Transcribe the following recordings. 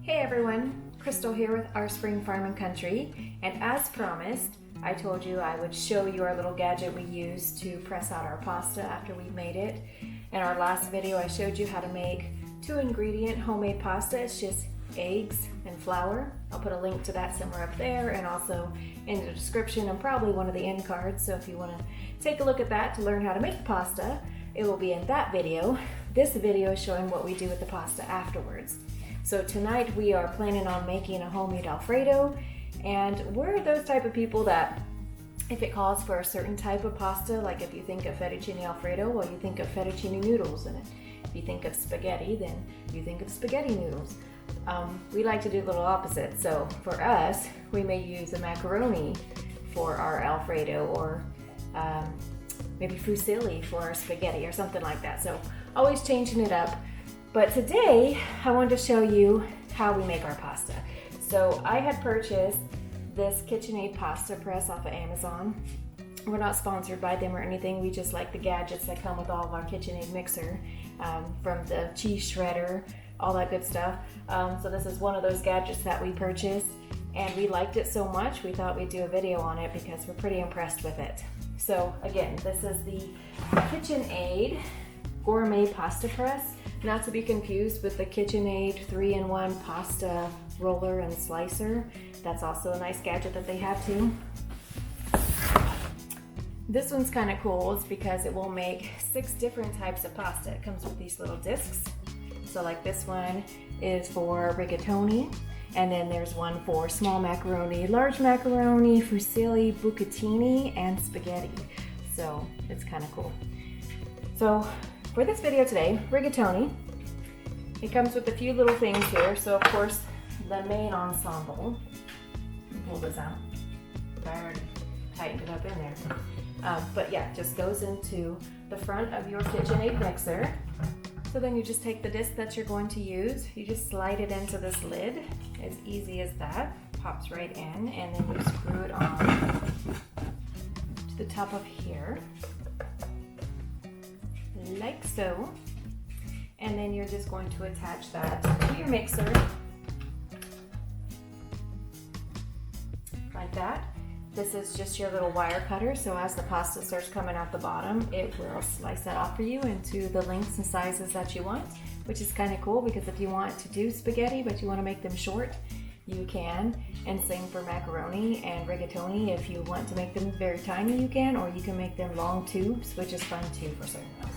Hey everyone, Crystal here with Our Spring Farm and Country, and as promised, I told you I would show you our little gadget we use to press out our pasta after we've made it. In our last video I showed you how to make 2-ingredient homemade pasta. It's just eggs and flour. I'll put a link to that somewhere up there and also in the description and probably one of the end cards, so if you want to take a look at that to learn how to make pasta, it will be in that video. This video is showing what we do with the pasta afterwards. So tonight we are planning on making a homemade Alfredo, and we're those type of people that if it calls for a certain type of pasta, like if you think of fettuccine Alfredo, well you think of fettuccine noodles, and if you think of spaghetti, then you think of spaghetti noodles. We like to do a little opposite, so for us, we may use a macaroni for our Alfredo, or maybe fusilli for our spaghetti or something like that, so always changing it up. But today, I wanted to show you how we make our pasta. So I had purchased this Kitchenaid Pasta Press off of Amazon. We're not sponsored by them or anything, we just like the gadgets that come with all of our Kitchenaid mixer, from the cheese shredder, all that good stuff. So this is one of those gadgets that we purchased, and we liked it so much we thought we'd do a video on it because we're pretty impressed with it. So again, this is the Kitchenaid Gourmet Pasta Press, not to be confused with the Kitchenaid 3-in-1 pasta roller and slicer. That's also a nice gadget that they have too. This one's kind of cool. It's because it will make 6 different types of pasta. It comes with these little discs. So like this one is for rigatoni, and then there's one for small macaroni, large macaroni, fusilli, bucatini, and spaghetti. So it's kind of cool. So for this video today, rigatoni, it comes with a few little things here. So of course, the main ensemble, pull this out, I already tightened it up in there. But yeah, just goes into the front of your KitchenAid mixer. So then you just take the disc that you're going to use, you just slide it into this lid, as easy as that, pops right in, and then you screw it on to the top of here, like so, and then you're just going to attach that to your mixer like that. This is just your little wire cutter, so as the pasta starts coming out the bottom, it will slice that off for you into the lengths and sizes that you want, which is kind of cool because if you want to do spaghetti but you want to make them short, you can, and same for macaroni and rigatoni. If you want to make them very tiny, you can, or you can make them long tubes, which is fun too for certain meals.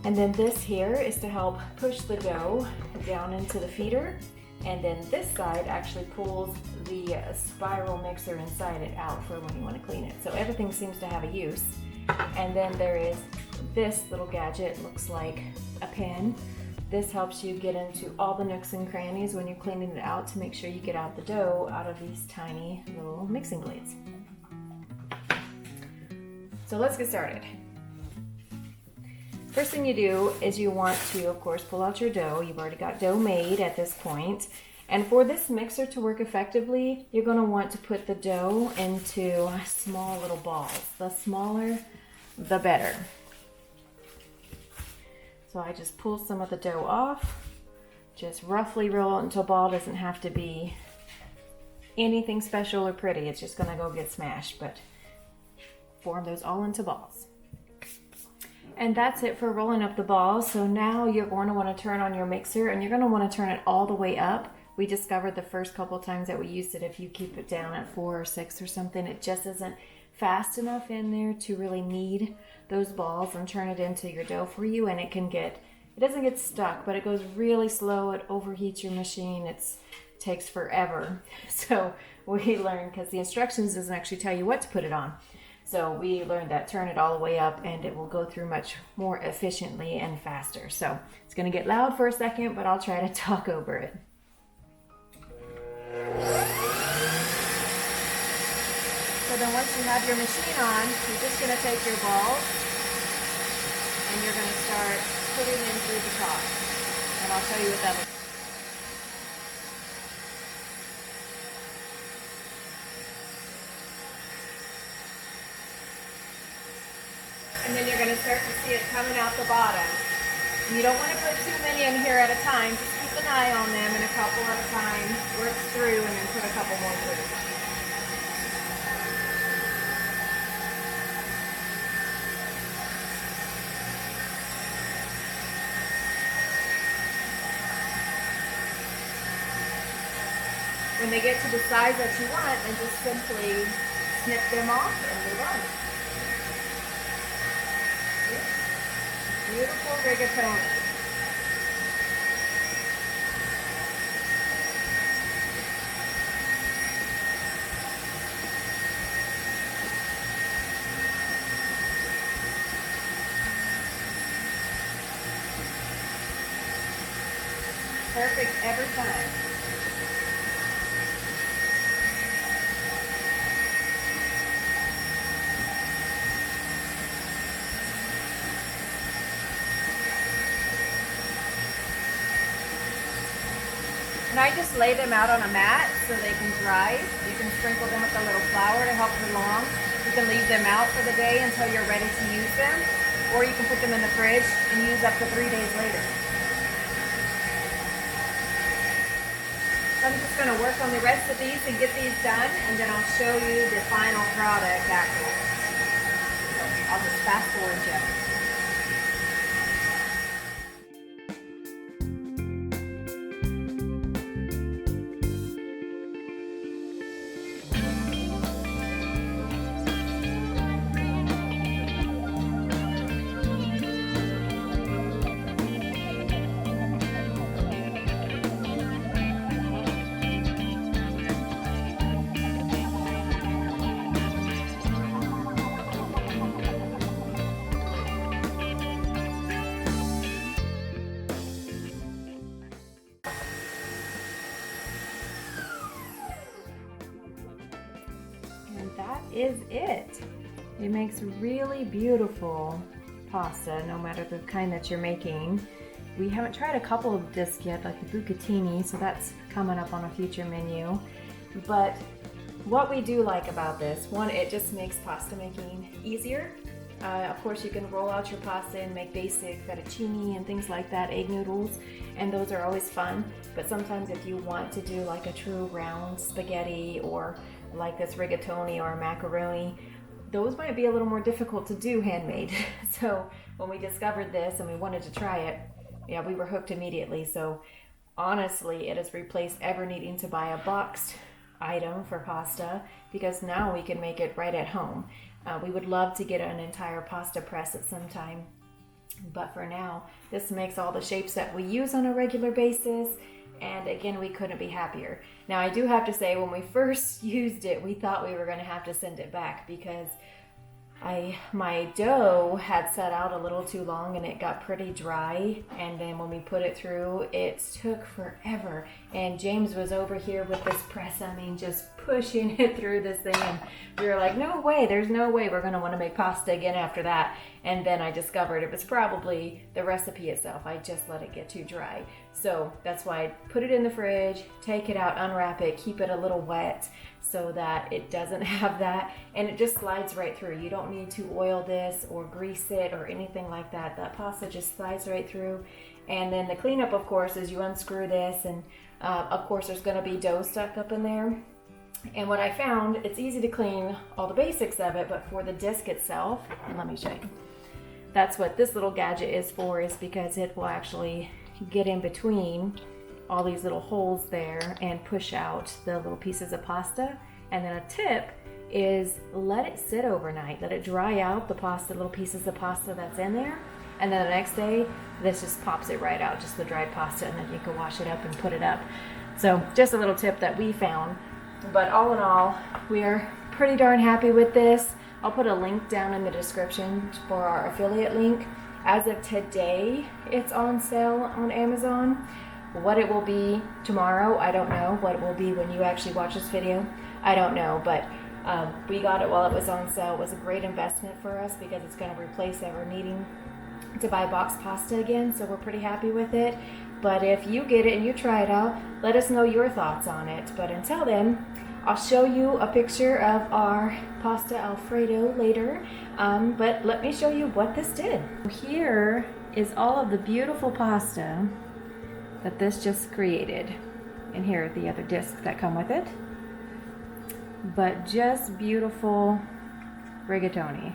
And then this here is to help push the dough down into the feeder, and then this side actually pulls the spiral mixer inside it out for when you want to clean it. So everything seems to have a use. And then there is this little gadget, looks like a pen. This helps you get into all the nooks and crannies when you're cleaning it out to make sure you get out the dough out of these tiny little mixing blades. So let's get started. First thing you do is you want to, of course, pull out your dough. You've already got dough made at this point. And for this mixer to work effectively, you're going to want to put the dough into small little balls. The smaller, the better. So I just pull some of the dough off, just roughly roll it until ball. Doesn't have to be anything special or pretty. It's just going to go get smashed, but form those all into balls. And that's it for rolling up the balls. So now you're going to want to turn on your mixer, and you're going to want to turn it all the way up. We discovered the first couple times that we used it, if you keep it down at 4 or 6 or something, it just isn't fast enough in there to really knead those balls and turn it into your dough for you. And it doesn't get stuck, but it goes really slow. It overheats your machine. It takes forever. So we learned, because the instructions doesn't actually tell you what to put it on. So we learned that turn it all the way up and it will go through much more efficiently and faster. So it's going to get loud for a second, but I'll try to talk over it. So then once you have your machine on, you're just going to take your balls and you're going to start putting in through the top. And I'll show you what that looks like. And then start to see it coming out the bottom. You don't want to put too many in here at a time. Just keep the an eye on them and a couple at a time. Work through and then put a couple more through. When they get to the size that you want, then just simply snip them off and move on. Beautiful rigatoni. Perfect every time. And I just lay them out on a mat so they can dry. You can sprinkle them with a little flour to help them along. You can leave them out for the day until you're ready to use them, or you can put them in the fridge and use up to 3 days later. So I'm just going to work on the rest of these and get these done, and then I'll show you the final product afterwards. So I'll just fast forward you. That is it. It makes really beautiful pasta, no matter the kind that you're making. We haven't tried a couple of discs yet, like the bucatini, so that's coming up on a future menu. But what we do like about this, one, it just makes pasta making easier. Of course, you can roll out your pasta and make basic fettuccine and things like that, egg noodles, and those are always fun. But sometimes if you want to do like a true round spaghetti or like this rigatoni or macaroni, those might be a little more difficult to do handmade. So when we discovered this and we wanted to try it, yeah, we were hooked immediately. So honestly, it has replaced ever needing to buy a boxed item for pasta, because now we can make it right at home. We would love to get an entire pasta press at some time, but for now, this makes all the shapes that we use on a regular basis. And again, we couldn't be happier. Now, I do have to say, when we first used it, we thought we were going to have to send it back because my dough had set out a little too long and it got pretty dry. And then when we put it through, it took forever. And James was over here with this press, I mean, just pushing it through this thing. And we were like, no way, there's no way we're going to want to make pasta again after that. And then I discovered it was probably the recipe itself. I just let it get too dry. So that's why I put it in the fridge, take it out, unwrap it, keep it a little wet so that it doesn't have that, and it just slides right through. You don't need to oil this or grease it or anything like that. That pasta just slides right through. And then the cleanup, of course, is you unscrew this, and of course there's going to be dough stuck up in there. And what I found, it's easy to clean all the basics of it, but for the disc itself, and let me show you. That's what this little gadget is for, is because it will actually get in between all these little holes there and push out the little pieces of pasta. And then a tip is let it sit overnight, let it dry out the pasta, little pieces of pasta that's in there. And then the next day, this just pops it right out, just the dried pasta, and then you can wash it up and put it up. So just a little tip that we found. But all in all, we are pretty darn happy with this. I'll put a link down in the description for our affiliate link. As of today, it's on sale on Amazon. What it will be tomorrow, I don't know. What it will be when you actually watch this video, I don't know. But we got it while it was on sale. It was a great investment for us because it's going to replace ever needing to buy boxed pasta again. So we're pretty happy with it. But if you get it and you try it out, let us know your thoughts on it. But until then, I'll show you a picture of our pasta Alfredo later, but let me show you what this did. Here is all of the beautiful pasta that this just created. And here are the other discs that come with it. But just beautiful rigatoni.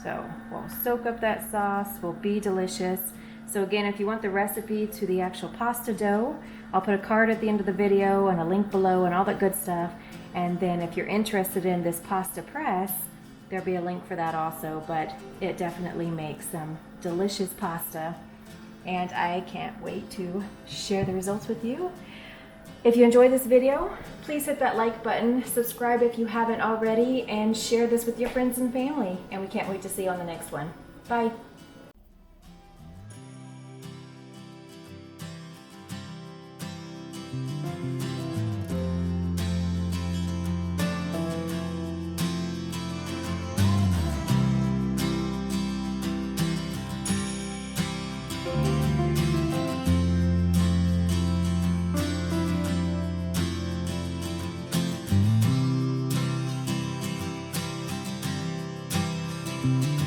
So we'll soak up that sauce, will be delicious. So again, if you want the recipe to the actual pasta dough, I'll put a card at the end of the video and a link below and all that good stuff. And then if you're interested in this pasta press, there'll be a link for that also, but it definitely makes some delicious pasta. And I can't wait to share the results with you. If you enjoyed this video, please hit that like button, subscribe if you haven't already, and share this with your friends and family. And we can't wait to see you on the next one. Bye. Thank you.